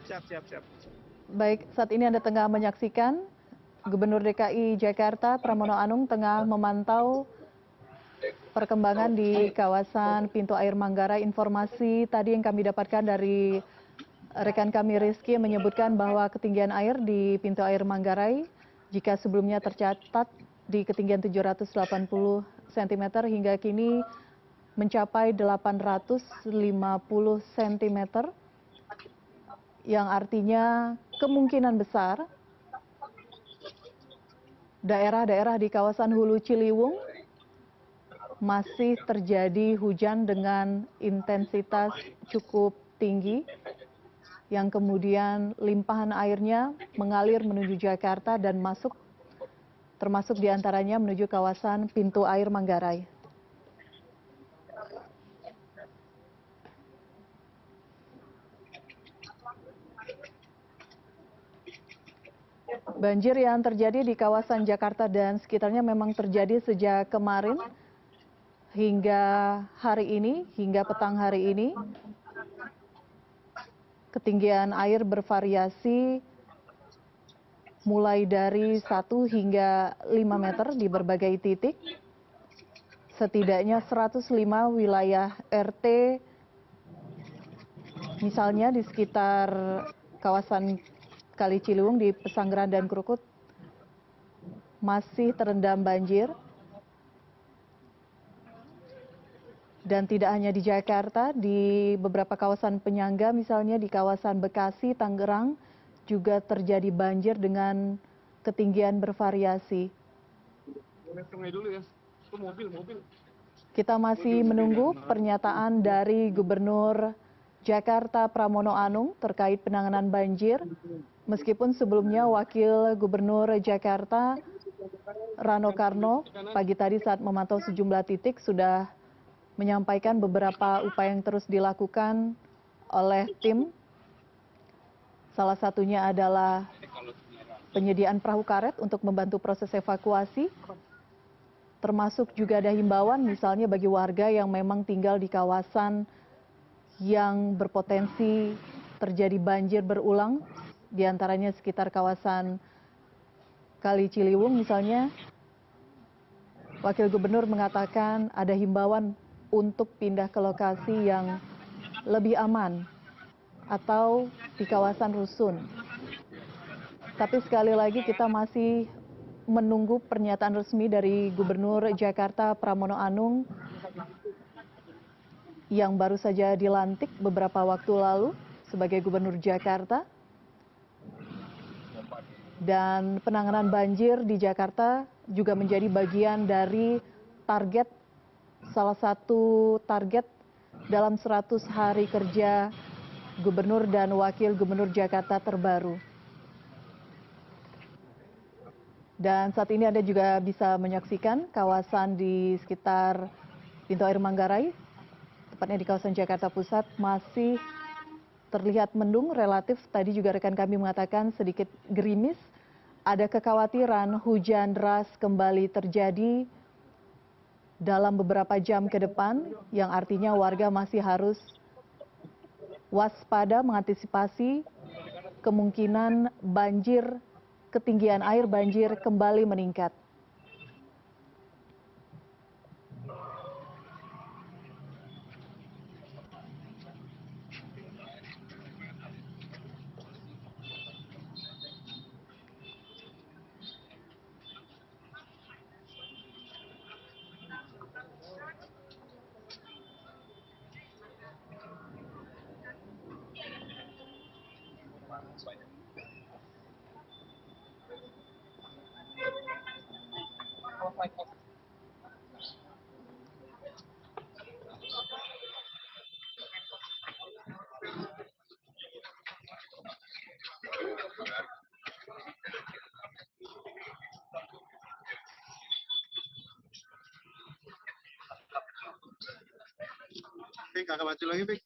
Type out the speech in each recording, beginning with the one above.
Siap, siap, siap. Baik, saat ini Anda tengah menyaksikan Gubernur DKI Jakarta Pramono Anung tengah memantau perkembangan di kawasan pintu air Manggarai. Informasi tadi yang kami dapatkan dari rekan kami Rizky menyebutkan bahwa ketinggian air di pintu air Manggarai jika sebelumnya tercatat di ketinggian 780 cm hingga kini mencapai 850 cm, yang artinya kemungkinan besar daerah-daerah di kawasan Hulu Ciliwung masih terjadi hujan dengan intensitas cukup tinggi, yang kemudian limpahan airnya mengalir menuju Jakarta dan termasuk diantaranya menuju kawasan pintu air Manggarai. Banjir yang terjadi di kawasan Jakarta dan sekitarnya memang terjadi sejak kemarin hingga hari ini, hingga petang hari ini. Ketinggian air bervariasi mulai dari 1 hingga 5 meter di berbagai titik. Setidaknya 105 wilayah RT, misalnya di sekitar kawasan Kali Ciliwung di Pesanggerahan dan Krukut, masih terendam banjir. Dan tidak hanya di Jakarta, di beberapa kawasan penyangga, misalnya di kawasan Bekasi, Tangerang, juga terjadi banjir dengan ketinggian bervariasi. Kita masih menunggu pernyataan dari Gubernur Jakarta Pramono Anung terkait penanganan banjir. Meskipun sebelumnya Wakil Gubernur Jakarta Rano Karno pagi tadi saat memantau sejumlah titik sudah menyampaikan beberapa upaya yang terus dilakukan oleh tim. Salah satunya adalah penyediaan perahu karet untuk membantu proses evakuasi, termasuk juga ada himbauan misalnya bagi warga yang memang tinggal di kawasan yang berpotensi terjadi banjir berulang, diantaranya sekitar kawasan Kali Ciliwung misalnya. Wakil Gubernur mengatakan ada himbauan untuk pindah ke lokasi yang lebih aman atau di kawasan rusun. Tapi sekali lagi kita masih menunggu pernyataan resmi dari Gubernur Jakarta Pramono Anung yang baru saja dilantik beberapa waktu lalu sebagai Gubernur Jakarta. Dan penanganan banjir di Jakarta juga menjadi bagian dari target, salah satu target dalam 100 hari kerja Gubernur dan Wakil Gubernur Jakarta terbaru. Dan saat ini Anda juga bisa menyaksikan kawasan di sekitar pintu air Manggarai, tepatnya di kawasan Jakarta Pusat, masih terlihat mendung relatif. Tadi juga rekan kami mengatakan sedikit gerimis. Ada kekhawatiran hujan deras kembali terjadi dalam beberapa jam ke depan, yang artinya warga masih harus waspada mengantisipasi kemungkinan banjir, ketinggian air banjir kembali meningkat. Kakak maju lagi, Pik.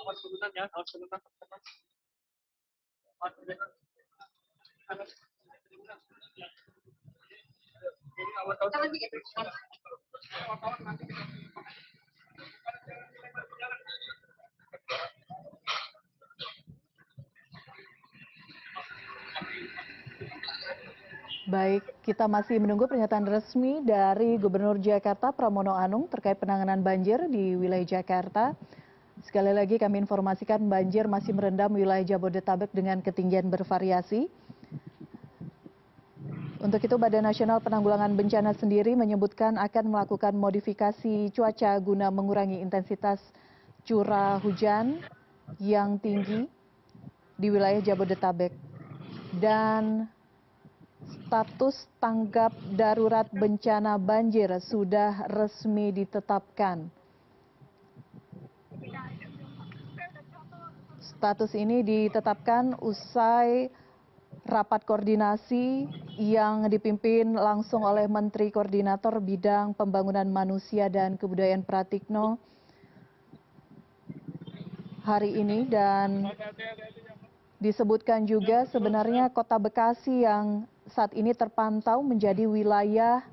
Awas kebetulan ya, awas kebetulan. Baik, kita masih menunggu pernyataan resmi dari Gubernur Jakarta Pramono Anung terkait penanganan banjir di wilayah Jakarta. Sekali lagi kami informasikan banjir masih merendam wilayah Jabodetabek dengan ketinggian bervariasi. Untuk itu Badan Nasional Penanggulangan Bencana sendiri menyebutkan akan melakukan modifikasi cuaca guna mengurangi intensitas curah hujan yang tinggi di wilayah Jabodetabek. Dan status tanggap darurat bencana banjir sudah resmi ditetapkan. Status ini ditetapkan usai rapat koordinasi yang dipimpin langsung oleh Menteri Koordinator Bidang Pembangunan Manusia dan Kebudayaan Pratikno hari ini, dan disebutkan juga sebenarnya Kota Bekasi yang saat ini terpantau menjadi wilayah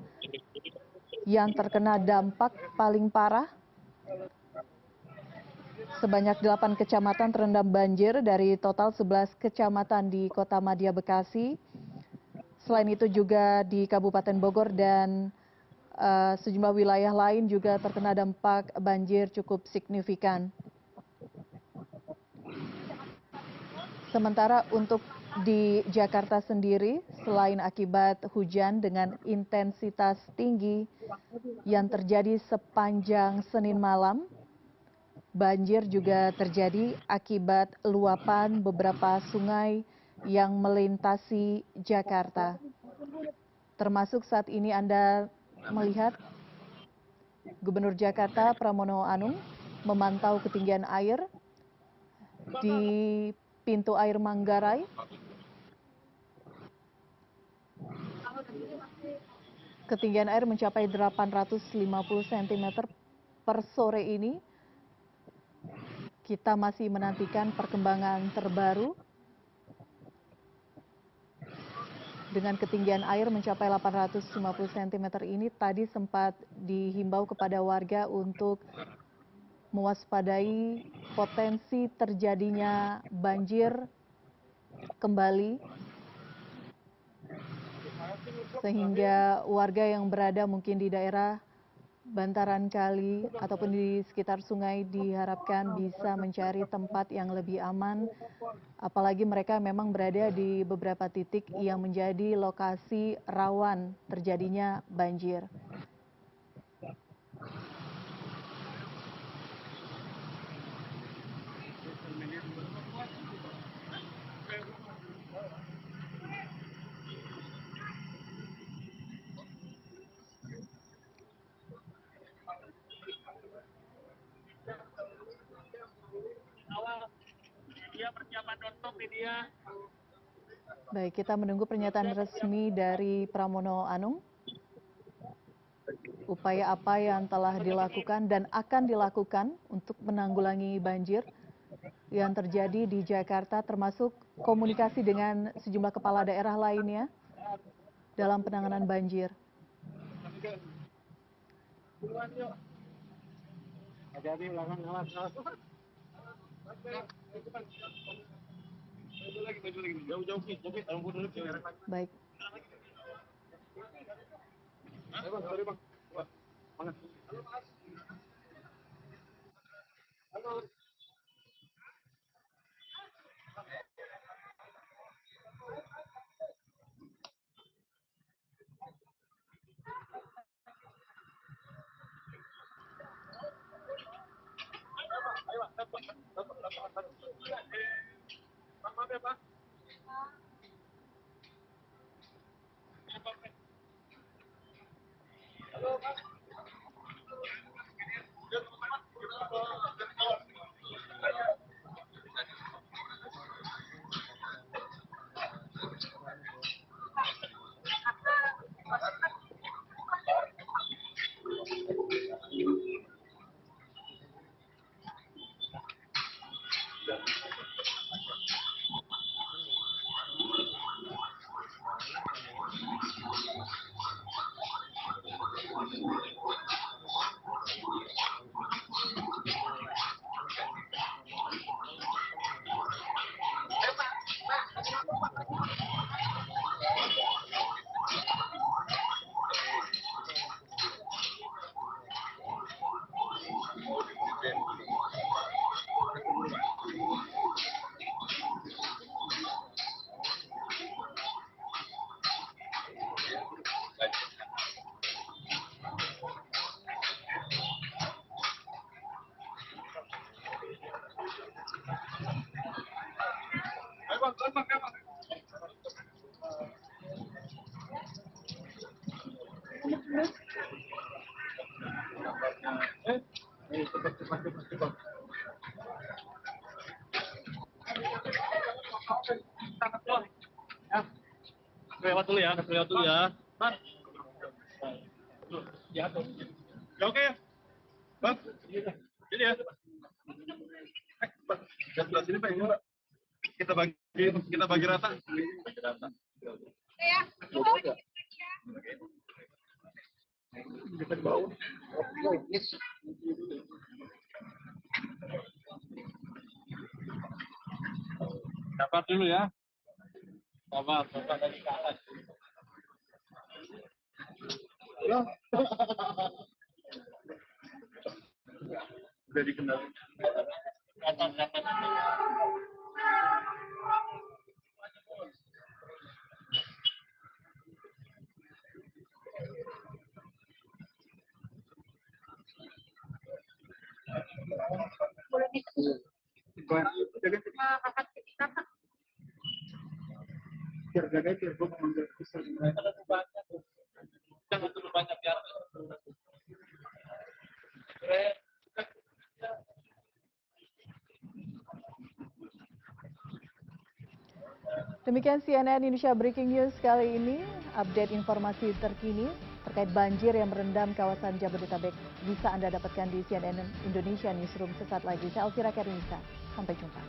yang terkena dampak paling parah. Sebanyak 8 kecamatan terendam banjir dari total 11 kecamatan di Kota Madya Bekasi. Selain itu juga di Kabupaten Bogor dan sejumlah wilayah lain juga terkena dampak banjir cukup signifikan. Sementara untuk di Jakarta sendiri, selain akibat hujan dengan intensitas tinggi yang terjadi sepanjang Senin malam, banjir juga terjadi akibat luapan beberapa sungai yang melintasi Jakarta. Termasuk saat ini Anda melihat Gubernur Jakarta Pramono Anung memantau ketinggian air di pintu air Manggarai. Ketinggian air mencapai 850 cm per sore ini. Kita masih menantikan perkembangan terbaru. Dengan ketinggian air mencapai 850 cm ini tadi sempat dihimbau kepada warga untuk mewaspadai potensi terjadinya banjir kembali, sehingga warga yang berada mungkin di daerah bantaran kali ataupun di sekitar sungai diharapkan bisa mencari tempat yang lebih aman, apalagi mereka memang berada di beberapa titik yang menjadi lokasi rawan terjadinya banjir. Baik, kita menunggu pernyataan resmi dari Pramono Anung. Upaya apa yang telah dilakukan dan akan dilakukan untuk menanggulangi banjir yang terjadi di Jakarta, termasuk komunikasi dengan sejumlah kepala daerah lainnya dalam penanganan banjir. Baik. Lewat dulu ya, lewat dulu ya. Bang. Ya, oke ya. Bang. Jadi ya. Bang, sebelah sini Pak, ini, Pak. Kita bagi rata. Bagi rata. Kita ke bawah. Dapat dulu ya. Dapat dari atas. Ya. Udah dikenal. Biar jaga itu, gue mengambil pisau. Jangan terlalu banyak biar. Demikian CNN Indonesia Breaking News kali ini, update informasi terkini terkait banjir yang merendam kawasan Jabodetabek bisa Anda dapatkan di CNN Indonesia Newsroom sesaat lagi. Saya Elvira Karinisa, sampai jumpa.